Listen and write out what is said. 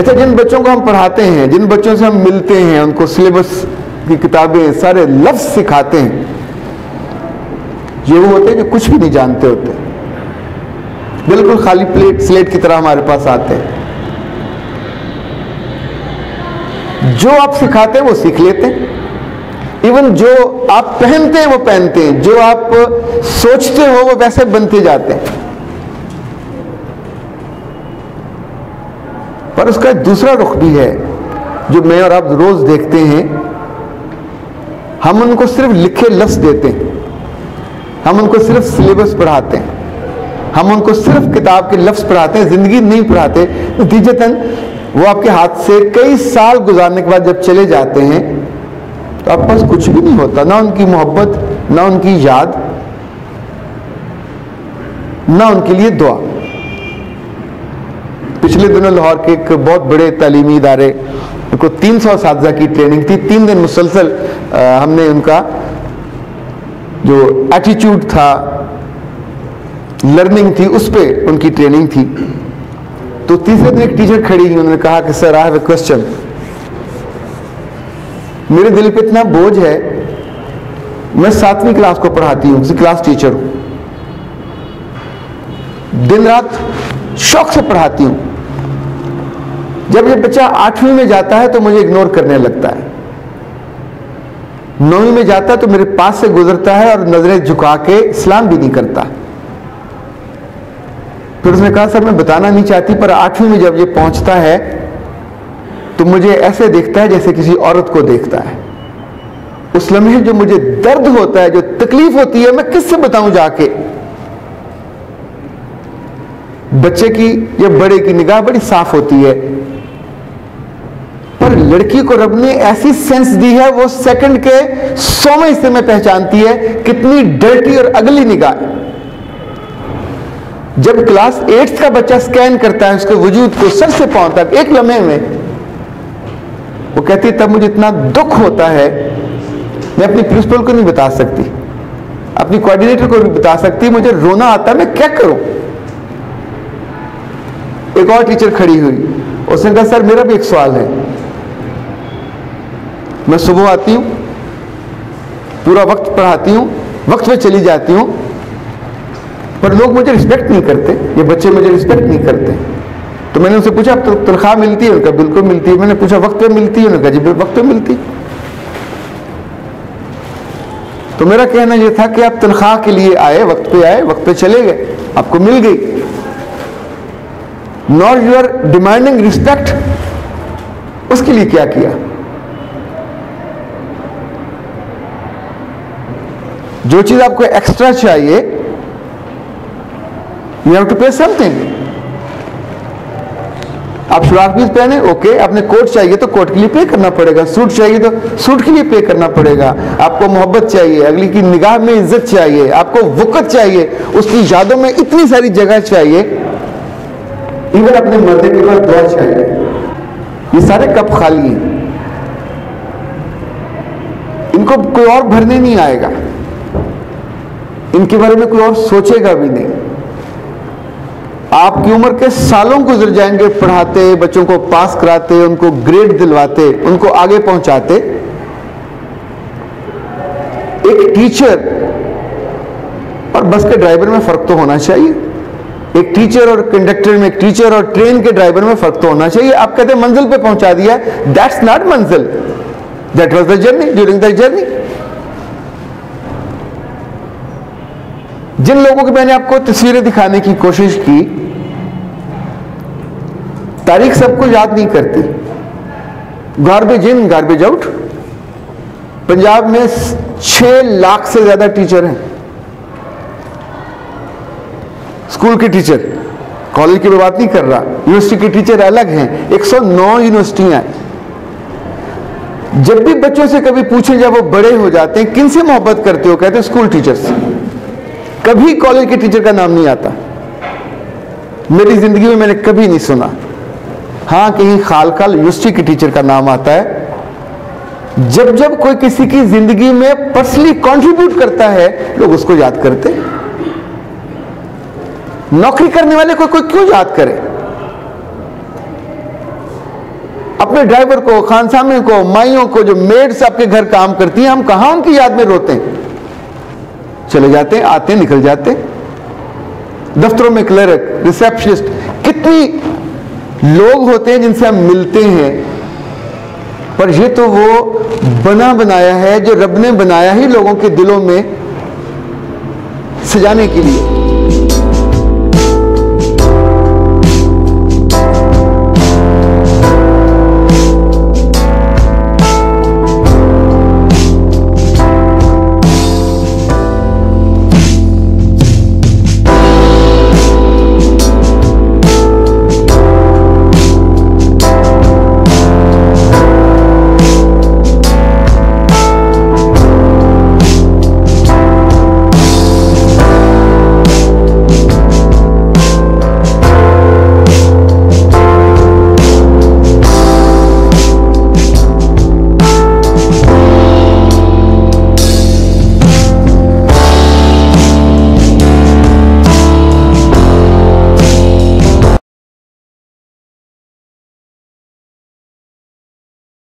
अच्छा, जिन बच्चों को हम पढ़ाते हैं, जिन बच्चों से हम मिलते हैं, उनको सिलेबस की किताबें, सारे लफ्ज सिखाते हैं, ये वो होते हैं जो कुछ भी नहीं जानते होते, बिल्कुल खाली प्लेट स्लेट की तरह हमारे पास आते हैं। जो आप सिखाते हैं वो सीख लेते हैं, इवन जो आप पहनते हैं वो पहनते हैं, जो आप सोचते हो वो वैसे बनते जाते हैं। पर उसका एक दूसरा रुख भी है जो मैं और आप रोज देखते हैं। हम उनको सिर्फ लिखे लफ्ज देते हैं, हम उनको सिर्फ सिलेबस पढ़ाते हैं, हम उनको सिर्फ किताब के लफ्ज पढ़ाते हैं, जिंदगी नहीं पढ़ाते। नतीजतन वो आपके हाथ से कई साल गुजारने के बाद जब चले जाते हैं तो आपके पास कुछ भी नहीं होता, ना उनकी मोहब्बत, ना उनकी याद, ना उनके लिए दुआ। पिछले दिनों लाहौर के एक बहुत बड़े तालीमी इदारे को 300 असातिज़ा की ट्रेनिंग थी। 3 दिन मुसलसल हमने उनका जो एटीट्यूड था, लर्निंग थी, उस पर उनकी ट्रेनिंग थी। तो तीसरे दिन एक टीचर खड़ी हुई, उन्होंने कहा कि sir, I have a question. मेरे दिल पे इतना बोझ है, मैं 7वीं क्लास को पढ़ाती हूँ, किसी क्लास टीचर हूँ, दिन रात शौक से पढ़ाती हूँ। जब ये बच्चा 8वीं में जाता है तो मुझे इग्नोर करने लगता है, 9वीं में जाता है तो मेरे पास से गुजरता है और नजरें झुका के सलाम भी नहीं करता। फिर उसने कहा सर, मैं बताना नहीं चाहती, पर 8वीं में जब ये पहुंचता है तो मुझे ऐसे देखता है जैसे किसी औरत को देखता है। उस लम्हे जो मुझे दर्द होता है, जो तकलीफ होती है, मैं किससे बताऊं जाके। बच्चे की या बड़े की निगाह बड़ी साफ होती है, पर लड़की को रब ने ऐसी सेंस दी है, वो सेकंड के 100वें हिस्से में पहचानती है कितनी डर्टी और अगली निगाह। जब क्लास 8th का बच्चा स्कैन करता है उसके वजूद को सर से पांव तक एक लम्हे में, वो कहती है तब मुझे इतना दुख होता है, मैं अपनी प्रिंसिपल को नहीं बता सकती, अपनी कोऑर्डिनेटर को नहीं बता सकती, मुझे रोना आता है, मैं क्या करूं। एक और टीचर खड़ी हुई, उसने कहा सर, मेरा भी एक सवाल है। मैं सुबह आती हूं, पूरा वक्त पढ़ाती हूं, वक्त पे चली जाती हूं, पर लोग मुझे रिस्पेक्ट नहीं करते, ये बच्चे मुझे रिस्पेक्ट नहीं करते। तो मैंने उनसे पूछा अब तो तनख्वाह मिलती है? उनका बिल्कुल मिलती है। मैंने पूछा वक्त पे मिलती है? उन्होंने कहा जी वक्त पे मिलती। तो मेरा कहना यह था कि आप तनख्वाह के लिए आए, वक्त पे आए, वक्त पे चले गए, आपको मिल गई। Not you are demanding respect, उसके लिए क्या किया? जो चीज आपको एक्स्ट्रा चाहिए, you have to pay something. आप शुराब पीस पहने, ओके, आपने कोट चाहिए तो कोट के लिए पे करना पड़ेगा, सूट चाहिए तो सूट के लिए पे करना पड़ेगा। आपको मोहब्बत चाहिए, अगली की निगाह में इज्जत चाहिए, आपको वक़्त चाहिए, उसकी यादों में इतनी सारी जगह चाहिए, इवन अपने मर्दे के बाद दुआ चाहिए। ये सारे कप खाली हैं, इनको कोई और भरने नहीं आएगा, इनके बारे में कोई और सोचेगा भी नहीं। आपकी उम्र के सालों गुजर जाएंगे पढ़ाते, बच्चों को पास कराते, उनको ग्रेड दिलवाते, उनको आगे पहुंचाते। एक टीचर और बस के ड्राइवर में फर्क तो होना चाहिए, एक टीचर और कंडक्टर में, एक टीचर और ट्रेन के ड्राइवर में फर्क तो होना चाहिए। आप कहते हैं मंजिल पे पहुंचा दिया, दैट्स नॉट मंजिल, that was the journey, during the journey. जिन लोगों की मैंने आपको तस्वीरें दिखाने की कोशिश की, तारीख सबको याद नहीं करती। Garbage in garbage out. Punjab में 6 लाख से ज्यादा टीचर हैं, स्कूल के टीचर, कॉलेज की बात नहीं कर रहा, यूनिवर्सिटी के टीचर अलग हैं। 109 यूनिवर्सिटियां। जब भी बच्चों से कभी पूछे, जब वो बड़े हो जाते हैं, किनसे मोहब्बत करते हो, कहते हैं स्कूल टीचर से। कभी कॉलेज के टीचर का नाम नहीं आता, मेरी जिंदगी में मैंने कभी नहीं सुना। हाँ, कहीं खालखाल यूनिवर्सिटी के टीचर का नाम आता है। जब जब कोई किसी की जिंदगी में पर्सनली कंट्रीब्यूट करता है, लोग उसको याद करते। नौकरी करने वाले को कोई क्यों याद करे? अपने ड्राइवर को, खानसामे को, माइयों को, जो मेड्स आपके घर काम करती हैं, हम कहां उनकी याद में रोते हैं? चले जाते हैं, आते, निकल जाते। दफ्तरों में क्लर्क, रिसेप्शनिस्ट, कितनी लोग होते हैं जिनसे हम मिलते हैं, पर ये तो वो बना बनाया है जो रब ने बनाया ही लोगों के दिलों में सजाने के लिए।